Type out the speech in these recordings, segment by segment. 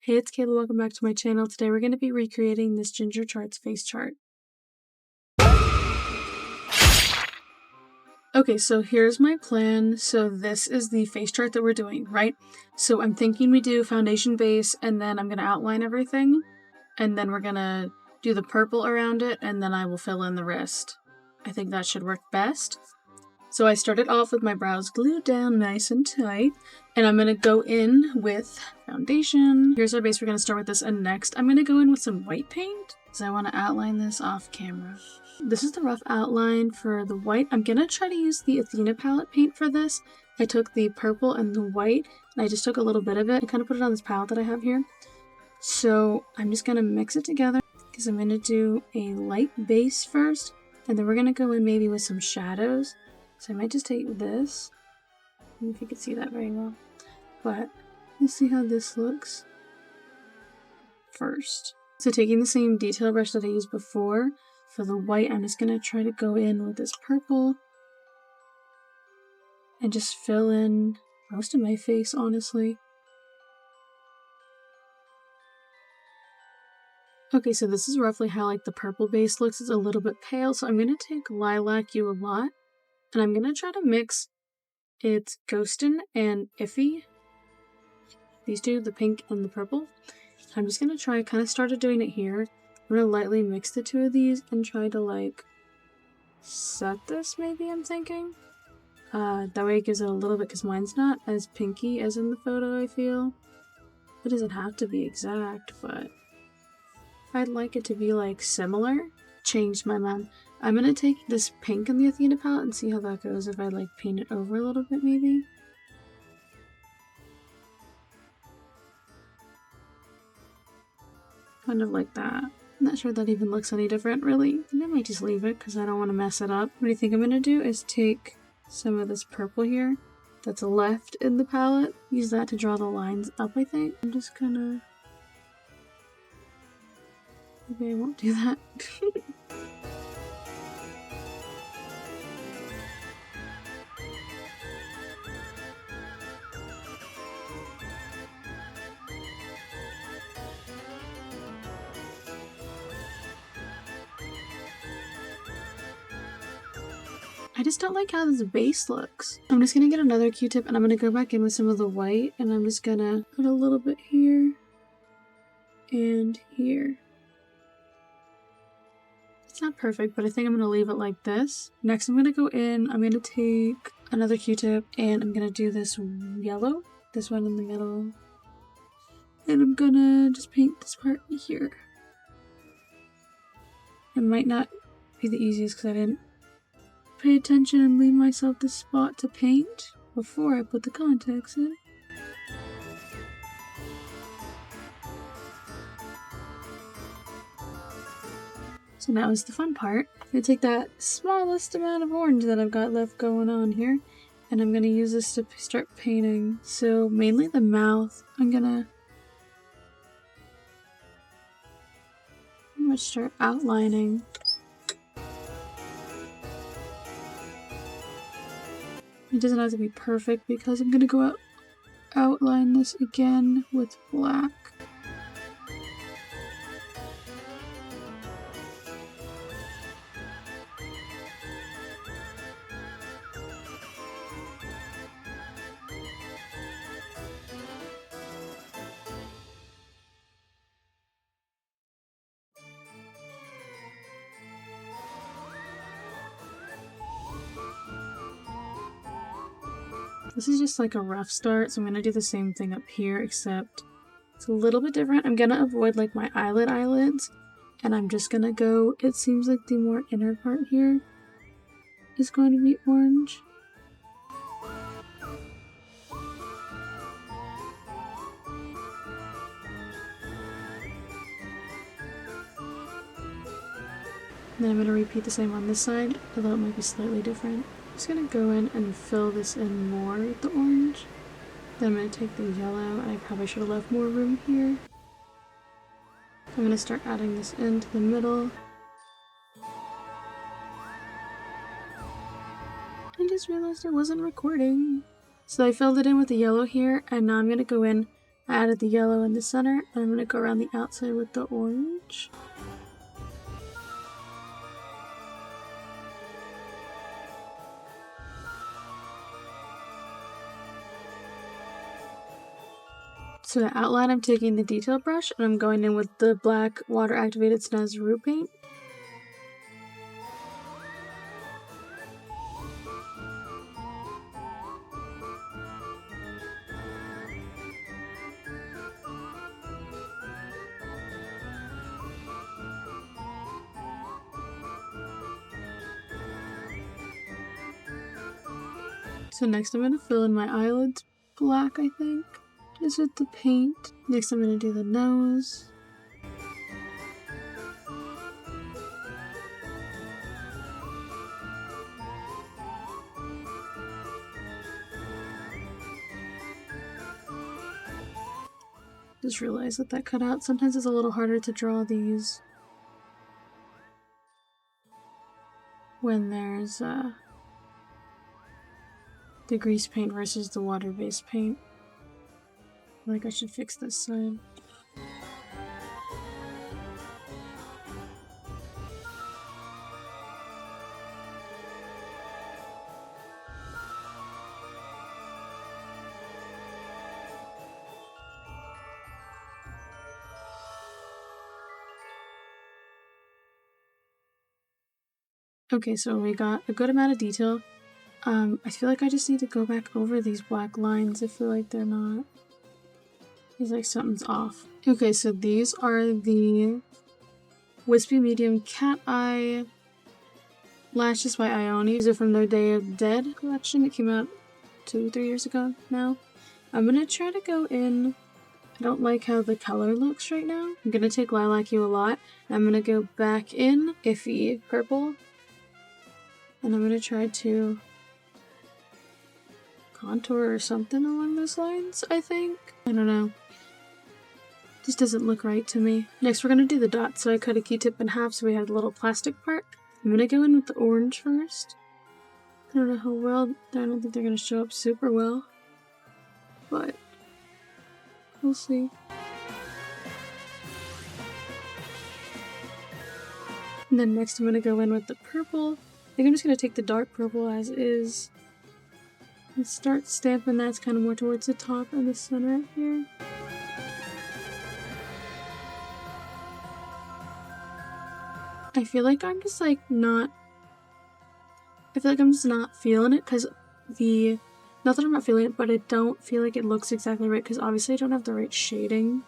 Hey, it's Kayla. Welcome back to my channel. Today we're going to be recreating this Ginger Chart's face chart. Okay, so here's my plan. So this is the face chart that we're doing, right? So I'm thinking we do foundation base, and then I'm going to outline everything, and then we're going to do the purple around it, and then I will fill in the rest. I think that should work best. So I started off with my brows glued down nice and tight, and I'm going to go in with foundation. Here's our base. We're going to start with this, and next I'm going to go in with some white paint because I want to outline this off camera. This is the rough outline for the white. I'm going to try to use the Athena palette paint for this. I took the purple and the white, and I just took a little bit of it and kind of put it on this palette that I have here. So I'm just going to mix it together because I'm going to do a light base first, and then we're going to go in maybe with some shadows. So I might just take this. I don't know if you can see that very well. But let's see how this looks first. So taking the same detail brush that I used before, for the white, I'm just going to try to go in with this purple and just fill in most of my face, honestly. Okay, so this is roughly how like the purple base looks. It's a little bit pale, so I'm going to take Lilac You a Lot. And I'm going to try to mix its Ghostin' and Iffy. These two, the pink and the purple. I'm just going to try, kind of started doing it here. I'm going to lightly mix the two of these and try to like set this maybe, I'm thinking. That way it gives it a little bit, because mine's not as pinky as in the photo, I feel. It doesn't have to be exact, but I'd like it to be like similar. Changed my mind. I'm gonna take this pink in the Athena palette and see how that goes if I like paint it over a little bit maybe. Kind of like that. I'm not sure that even looks any different really. I think I might just leave it because I don't want to mess it up. What I think I'm gonna do is take some of this purple here that's left in the palette. Use that to draw the lines up, I think. I'm just gonna... Maybe I won't do that. I just don't like how this base looks. I'm just gonna get another Q-tip and I'm gonna go back in with some of the white, and I'm just gonna put a little bit here and here. It's not perfect, but I think I'm gonna leave it like this. Next I'm gonna go in, I'm gonna take another Q-tip and I'm gonna do this yellow, this one in the middle. And I'm gonna just paint this part here. It might not be the easiest because I didn't pay attention and leave myself the spot to paint before I put the contacts in. So now is the fun part. I'm gonna take that smallest amount of orange that I've got left going on here, and I'm gonna use this to start painting. So mainly the mouth. I'm gonna pretty much start outlining. It doesn't have to be perfect because I'm gonna go outline this again with black. This is just like a rough start, so I'm gonna do the same thing up here, except it's a little bit different. I'm gonna avoid like my eyelids, and I'm just gonna go, it seems like the more inner part here is going to be orange. And then I'm gonna repeat the same on this side, although it might be slightly different. I'm just gonna go in and fill this in more with the orange. Then I'm gonna take the yellow, and I probably should have left more room here. I'm gonna start adding this into the middle. I just realized I wasn't recording. So I filled it in with the yellow here, and now I'm gonna go in I added the yellow in the center, and I'm going to go around the outside with the orange. So to outline, I'm taking the detail brush and I'm going in with the black water activated Snazaroo paint. So next I'm going to fill in my eyelids black, I think, just with the paint. Next I'm going to do the nose. Just realized that that cutout, sometimes it's a little harder to draw these when there's the grease paint versus the water-based paint. I feel like I should fix this side. Okay, so we got a good amount of detail. I feel like I just need to go back over these black lines. I feel like they're not... Feels like something's off. Okay, so these are the Wispy Medium Cat Eye Lashes by Ioni. These are from their Day of Dead collection. It came out 2-3 years ago now. I'm gonna try to go in... I don't like how the color looks right now. I'm gonna take Lilac Hue a lot. I'm gonna go back in Iffy Purple. And I'm gonna try to contour or something along those lines, I think. I don't know. Just doesn't look right to me. Next we're gonna do the dots, so I cut a Q-tip in half so we have the little plastic part. I'm gonna go in with the orange first. I don't know how well, I don't think they're gonna show up super well, but we'll see. And then next I'm gonna go in with the purple. I think I'm just gonna take the dark purple as is and start stamping that. It's kind of more towards the top and the center here. I feel like I'm just like not... I feel like I'm just not feeling it because the... Not that I'm not feeling it, but I don't feel like it looks exactly right because obviously I don't have the right shading.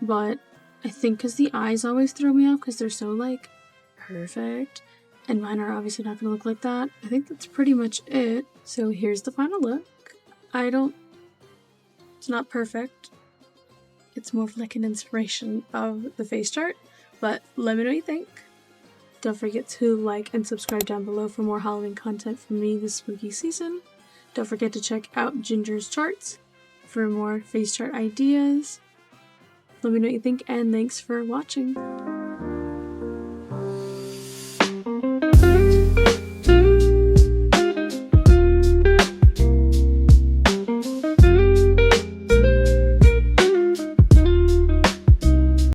But I think because the eyes always throw me off because they're so like perfect. And mine are obviously not going to look like that. I think that's pretty much it. So here's the final look. It's not perfect. It's more of like an inspiration of the Facechart. But let me know what you think. Don't forget to like and subscribe down below for more Halloween content from me this spooky season. Don't forget to check out Ginger's charts for more Facechart ideas. Let me know what you think, and thanks for watching.